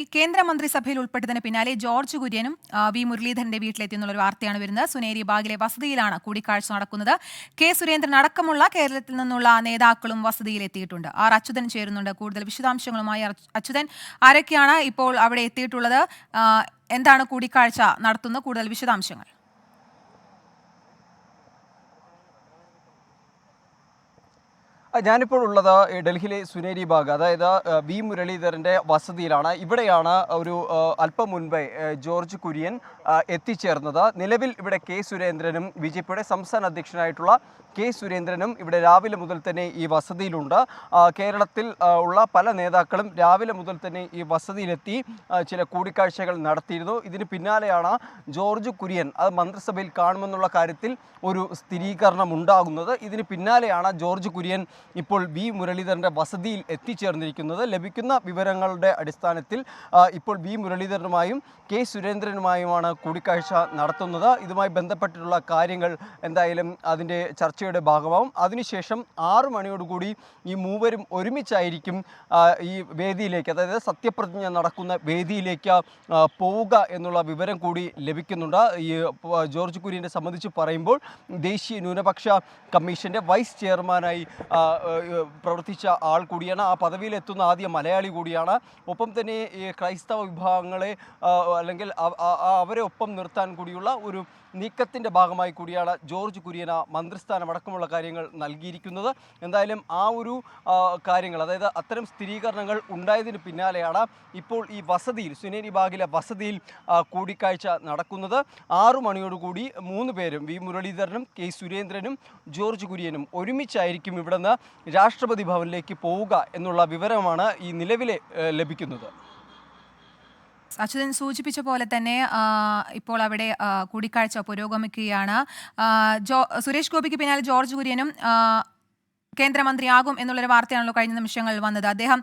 ഈ കേന്ദ്രമന്ത്രിസഭയിൽ ഉൾപ്പെട്ടതിന് പിന്നാലെ George കുര്യനും V മുരളീധരന്റെ വീട്ടിലെത്തിയെന്നുള്ള ഒരു വാർത്തയാണ് വരുന്നത്. സുനേരി ബാഗിലെ വസതിയിലാണ് കൂടിക്കാഴ്ച നടക്കുന്നത്. കെ സുരേന്ദ്രൻ അടക്കമുള്ള കേരളത്തിൽ നിന്നുള്ള നേതാക്കളും വസതിയിലെത്തിയിട്ടുണ്ട്. ആർ അച്യുതൻ ചേരുന്നുണ്ട് കൂടുതൽ വിശദാംശങ്ങളുമായി. അച്യുതൻ, ആരൊക്കെയാണ് ഇപ്പോൾ അവിടെ എത്തിയിട്ടുള്ളത്? എന്താണ് കൂടിക്കാഴ്ച നടത്തുന്നത്? കൂടുതൽ വിശദാംശങ്ങൾ. ഞാനിപ്പോൾ ഉള്ളത് ഡൽഹിയിലെ സുനേരി ബാഗ്, അതായത് വി മുരളീധരൻ്റെ വസതിയിലാണ്. ഇവിടെയാണ് ഒരു അല്പം മുൻപേ ജോർജ് കുര്യൻ എത്തിച്ചേർന്നത്. നിലവിൽ ഇവിടെ കെ സുരേന്ദ്രനും ബി ജെ പിയുടെ സംസ്ഥാന അധ്യക്ഷനായിട്ടുള്ള കെ സുരേന്ദ്രനും ഇവിടെ രാവിലെ മുതൽ തന്നെ ഈ വസതിയിലുണ്ട്. കേരളത്തിൽ ഉള്ള പല നേതാക്കളും രാവിലെ മുതൽ തന്നെ ഈ വസതിയിലെത്തി ചില കൂടിക്കാഴ്ചകൾ നടത്തിയിരുന്നു. ഇതിന് പിന്നാലെയാണ് ജോർജ് കുര്യൻ അത് മന്ത്രിസഭയിൽ കാണുമെന്നുള്ള കാര്യത്തിൽ ഒരു സ്ഥിരീകരണം ഉണ്ടാകുന്നത്. ഇതിന് പിന്നാലെയാണ് ജോർജ് കുര്യൻ ഇപ്പോൾ വി മുരളീധരൻ്റെ വസതിയിൽ എത്തിച്ചേർന്നിരിക്കുന്നത്. ലഭിക്കുന്ന വിവരങ്ങളുടെ അടിസ്ഥാനത്തിൽ ഇപ്പോൾ വി മുരളീധരനുമായും കെ സുരേന്ദ്രനുമായുമാണ് കൂടിക്കാഴ്ച നടത്തുന്നത്. ഇതുമായി ബന്ധപ്പെട്ടിട്ടുള്ള കാര്യങ്ങൾ എന്തായാലും അതിൻ്റെ ചർച്ചയുടെ ഭാഗമാവും. അതിനുശേഷം 6 മണിയോടുകൂടി ഈ മൂവരും ഒരുമിച്ചായിരിക്കും ഈ വേദിയിലേക്ക്, അതായത് സത്യപ്രതിജ്ഞ നടക്കുന്ന വേദിയിലേക്ക് പോവുക എന്നുള്ള വിവരം കൂടി ലഭിക്കുന്നുണ്ട്. ഈ ജോർജ് കുര്യനെ സംബന്ധിച്ച് പറയുമ്പോൾ ദേശീയ ന്യൂനപക്ഷ കമ്മീഷൻ്റെ വൈസ് ചെയർമാനായി പ്രവർത്തിച്ച ആൾ കൂടിയാണ്. ആ പദവിയിലെത്തുന്ന ആദ്യ മലയാളി കൂടിയാണ്. ഒപ്പം തന്നെ ഈ ക്രൈസ്തവ വിഭാഗങ്ങളെ അല്ലെങ്കിൽ അവരെ ഒപ്പം നിർത്താൻ കൂടിയുള്ള ഒരു നീക്കത്തിൻ്റെ ഭാഗമായി കൂടിയാണ് ജോർജ് കുര്യന് മന്ത്രിസ്ഥാനം അടക്കമുള്ള കാര്യങ്ങൾ നൽകിയിരിക്കുന്നത്. എന്തായാലും ആ ഒരു കാര്യങ്ങൾ, അതായത് അത്തരം സ്ഥിരീകരണങ്ങൾ ഉണ്ടായതിന് പിന്നാലെയാണ് ഇപ്പോൾ ഈ വസതിയിൽ, സുനേരി ബാഗിലെ വസതിയിൽ കൂടിക്കാഴ്ച നടക്കുന്നത്. 6 മണിയോടുകൂടി 3 പേരും, വി മുരളീധരനും കെ സുരേന്ദ്രനും ജോർജ് കുര്യനും ഒരുമിച്ചായിരിക്കും ഇവിടുന്ന് രാഷ്ട്രപതി ഭവനിലേക്ക് പോവുക എന്നുള്ള വിവരമാണ് ഈ നിലവിലെ ലഭിക്കുന്നത്. അച്യുതൻ സൂചിപ്പിച്ച പോലെ തന്നെ ഇപ്പോൾ അവിടെ കൂടിക്കാഴ്ച പുരോഗമിക്കുകയാണ്. സുരേഷ് ഗോപിക്ക് പിന്നാലെ ജോർജ് കുര്യനും കേന്ദ്രമന്ത്രിയാകും എന്നുള്ളൊരു വാർത്തയാണല്ലോ കഴിഞ്ഞ നിമിഷങ്ങളിൽ വന്നത്. അദ്ദേഹം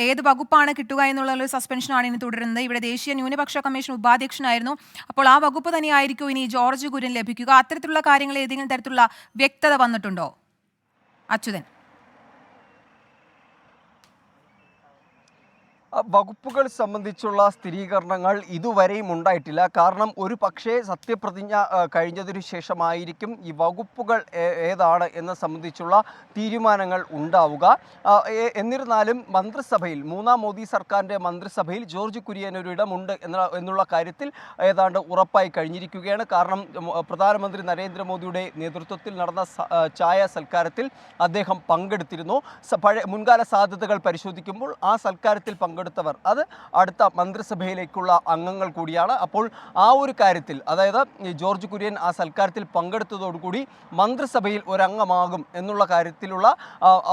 ഏത് വകുപ്പാണ് കിട്ടുക എന്നുള്ള ഒരു സസ്പെൻഷനാണ് ഇനി തുടരുന്നത്. ഇവിടെ ദേശീയ ന്യൂനപക്ഷ കമ്മീഷൻ ഉപാധ്യക്ഷനായിരുന്നു. അപ്പോൾ ആ വകുപ്പ് തന്നെയായിരിക്കും ഇനി ജോർജ് കുര്യൻ ലഭിക്കുക. അത്തരത്തിലുള്ള കാര്യങ്ങൾ ഏതെങ്കിലും തരത്തിലുള്ള വ്യക്തത വന്നിട്ടുണ്ടോ അച്യുതൻ? വകുപ്പുകൾ സംബന്ധിച്ചുള്ള സ്ഥിരീകരണങ്ങൾ ഇതുവരെയും ഉണ്ടായിട്ടില്ല. കാരണം ഒരു പക്ഷേ സത്യപ്രതിജ്ഞ കഴിഞ്ഞതിനു ശേഷമായിരിക്കും ഈ വകുപ്പുകൾ ഏതാണ് എന്ന സംബന്ധിച്ചുള്ള തീരുമാനങ്ങൾ ഉണ്ടാവുക. എന്നിരുന്നാലും മന്ത്രിസഭയിൽ, 3ാം മോദി സർക്കാരിൻ്റെ മന്ത്രിസഭയിൽ ജോർജ് കുര്യന് ഒരു ഇടമുണ്ട് എന്നുള്ള കാര്യത്തിൽ ഏതാണ്ട് ഉറപ്പായി കഴിഞ്ഞിരിക്കുകയാണ്. കാരണം പ്രധാനമന്ത്രി നരേന്ദ്രമോദിയുടെ നേതൃത്വത്തിൽ നടന്ന ചായ സൽക്കാരത്തിൽ അദ്ദേഹം പങ്കെടുത്തിരുന്നു. മുൻകാല സാധ്യതകൾ പരിശോധിക്കുമ്പോൾ ആ സൽക്കാരത്തിൽ പങ്കെടുത്തവർ അത് അടുത്ത മന്ത്രിസഭയിലേക്കുള്ള അംഗങ്ങൾ കൂടിയാണ്. അപ്പോൾ ആ ഒരു കാര്യത്തിൽ, അതായത് ജോർജ് കുര്യൻ ആ സൽക്കാരത്തിൽ പങ്കെടുത്തതോടുകൂടി മന്ത്രിസഭയിൽ ഒരംഗമാകും എന്നുള്ള കാര്യത്തിലുള്ള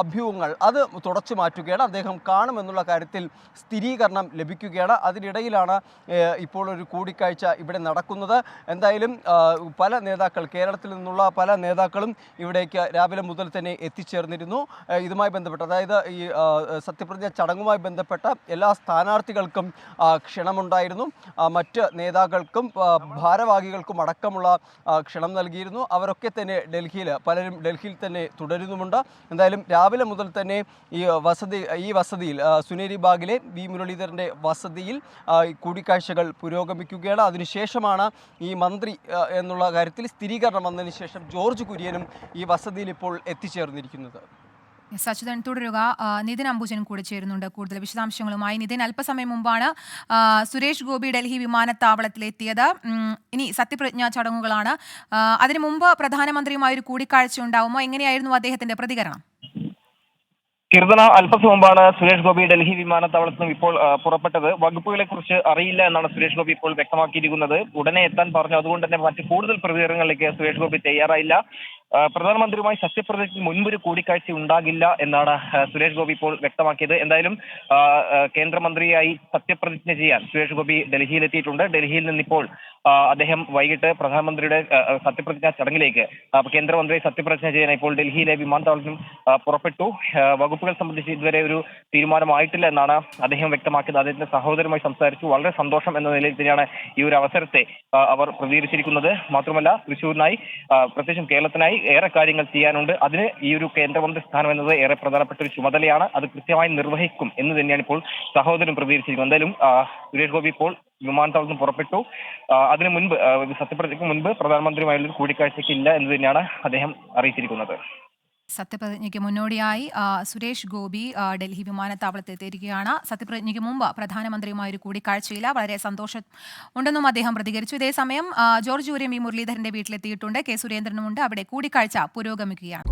അഭ്യൂഹങ്ങൾ അത് തുടച്ചു മാറ്റുകയാണ്. അദ്ദേഹം കാണുമെന്നുള്ള കാര്യത്തിൽ സ്ഥിരീകരണം ലഭിക്കുകയാണ്. അതിനിടയിലാണ് ഇപ്പോൾ ഒരു കൂടിക്കാഴ്ച ഇവിടെ നടക്കുന്നത്. എന്തായാലും പല നേതാക്കൾ, കേരളത്തിൽ നിന്നുള്ള പല നേതാക്കളും ഇവിടേക്ക് രാവിലെ മുതൽ തന്നെ എത്തിച്ചേർന്നിരുന്നു. ഇതുമായി ബന്ധപ്പെട്ട്, അതായത് ഈ സത്യപ്രതിജ്ഞ ചടങ്ങുമായി ബന്ധപ്പെട്ട എല്ലാ സ്ഥാനാർത്ഥികൾക്കും ക്ഷണമുണ്ടായിരുന്നു. മറ്റ് നേതാക്കൾക്കും ഭാരവാഹികൾക്കും അടക്കമുള്ള ക്ഷണം നൽകിയിരുന്നു. അവരൊക്കെ തന്നെ പലരും ഡൽഹിയിൽ തന്നെ തുടരുന്നുമുണ്ട്. എന്തായാലും രാവിലെ മുതൽ തന്നെ ഈ വസതിയിൽ സുനേരി ബാഗിലെ വി മുരളീധരൻ്റെ വസതിയിൽ കൂടിക്കാഴ്ചകൾ പുരോഗമിക്കുകയാണ്. അതിനുശേഷമാണ് ഈ മന്ത്രി എന്നുള്ള കാര്യത്തിൽ സ്ഥിരീകരണം വന്നതിന് ശേഷം ജോർജ് കുര്യനും ഈ വസതിയിൽ ഇപ്പോൾ എത്തിച്ചേർന്നിരിക്കുന്നത്. അച്യുതൻ തുടരുക. നിതിൻ അംബുജൻ കൂടെ ചേരുന്നുണ്ട് കൂടുതൽ വിശദാംശങ്ങളുമായി. നിതിൻ, അല്പസമയം മുമ്പാണ് സുരേഷ് ഗോപി ഡൽഹി വിമാനത്താവളത്തിലെത്തിയത്. ഇനി സത്യപ്രതിജ്ഞാ ചടങ്ങുകളാണ്. അതിനു മുമ്പ് പ്രധാനമന്ത്രിയുമായി ഒരു കൂടിക്കാഴ്ച ഉണ്ടാവുമോ? എങ്ങനെയായിരുന്നു അദ്ദേഹത്തിന്റെ പ്രതികരണം? കീർത്തന, അല്പസം മുമ്പാണ് സുരേഷ് ഗോപി ഡൽഹി വിമാനത്താവളത്തിൽ നിന്നും ഇപ്പോൾ പുറപ്പെട്ടത്. വകുപ്പുകളെ കുറിച്ച് അറിയില്ല എന്നാണ് സുരേഷ് ഗോപി ഇപ്പോൾ വ്യക്തമാക്കിയിരിക്കുന്നത്. ഉടനെ എത്താൻ പറഞ്ഞു. അതുകൊണ്ട് തന്നെ മറ്റ് കൂടുതൽ പ്രതികരണങ്ങളിലേക്ക് സുരേഷ് ഗോപി തയ്യാറായില്ല. പ്രധാനമന്ത്രിയുമായി സത്യപ്രതിജ്ഞയ്ക്ക് മുൻപൊരു കൂടിക്കാഴ്ച ഉണ്ടാകില്ല എന്നാണ് സുരേഷ് ഗോപി ഇപ്പോൾ വ്യക്തമാക്കിയത്. എന്തായാലും കേന്ദ്രമന്ത്രിയായി സത്യപ്രതിജ്ഞ ചെയ്യാൻ സുരേഷ് ഗോപി ഡൽഹിയിലെത്തിയിട്ടുണ്ട്. ഡൽഹിയിൽ നിന്നിപ്പോൾ അദ്ദേഹം വൈകിട്ട് പ്രധാനമന്ത്രിയുടെ സത്യപ്രതിജ്ഞാ ചടങ്ങിലേക്ക് കേന്ദ്രമന്ത്രിയെ സത്യപ്രതിജ്ഞ ചെയ്യാൻ ഇപ്പോൾ ഡൽഹിയിലെ വിമാനത്താവളത്തിൽ പുറപ്പെട്ടു. വകുപ്പുകൾ സംബന്ധിച്ച് ഇതുവരെ ഒരു തീരുമാനമായിട്ടില്ല എന്നാണ് അദ്ദേഹം വ്യക്തമാക്കിയത്. അദ്ദേഹത്തിന്റെ സഹോദരനുമായി സംസാരിച്ചു. വളരെ സന്തോഷം എന്ന നിലയിൽ തന്നെയാണ് ഈ ഒരു അവസരത്തെ അവർ പ്രതികരിച്ചിരിക്കുന്നത്. മാത്രമല്ല തൃശ്ശൂരിനായി, പ്രത്യേകിച്ചും കേരളത്തിനായി ഏറെ കാര്യങ്ങൾ ചെയ്യാനുണ്ട്. അതിന് ഈ ഒരു കേന്ദ്രമന്ത്രി സ്ഥാനം എന്നത് ഏറെ പ്രധാനപ്പെട്ട ഒരു ചുമതലയാണ്. അത് കൃത്യമായി നിർവഹിക്കും എന്ന് തന്നെയാണ് ഇപ്പോൾ സഹോദരൻ പ്രതികരിച്ചിരിക്കുന്നത്. എന്തായാലും സുരേഷ് ഗോപി ഇപ്പോൾ വിമാനത്താവളത്തിൽ നിന്ന് പുറപ്പെട്ടു. അതിനു മുൻപ് സത്യപ്രതിജ്ഞയ്ക്ക് മുൻപ് പ്രധാനമന്ത്രിയുമായുള്ള കൂടിക്കാഴ്ചയ്ക്ക് ഇല്ല എന്ന് തന്നെയാണ് അദ്ദേഹം അറിയിച്ചിരിക്കുന്നത്. സത്യപ്രതിജ്ഞയ്ക്ക് മുന്നോടിയായി സുരേഷ് ഗോപി ഡൽഹി വിമാനത്താവളത്തിൽ എത്തിയിരിക്കുകയാണ്. സത്യപ്രതിജ്ഞയ്ക്ക് മുമ്പ് പ്രധാനമന്ത്രിയുമായി ഒരു കൂടിക്കാഴ്ചയില്ല. വളരെ സന്തോഷം ഉണ്ടെന്നും അദ്ദേഹം പ്രതികരിച്ചു. ഇതേസമയം ജോർജ് കുര്യൻ വി മുരളീധരന്റെ വീട്ടിലെത്തിയിട്ടുണ്ട്. കെ സുരേന്ദ്രനുമുണ്ട്. അവിടെ കൂടിക്കാഴ്ച പുരോഗമിക്കുകയാണ്.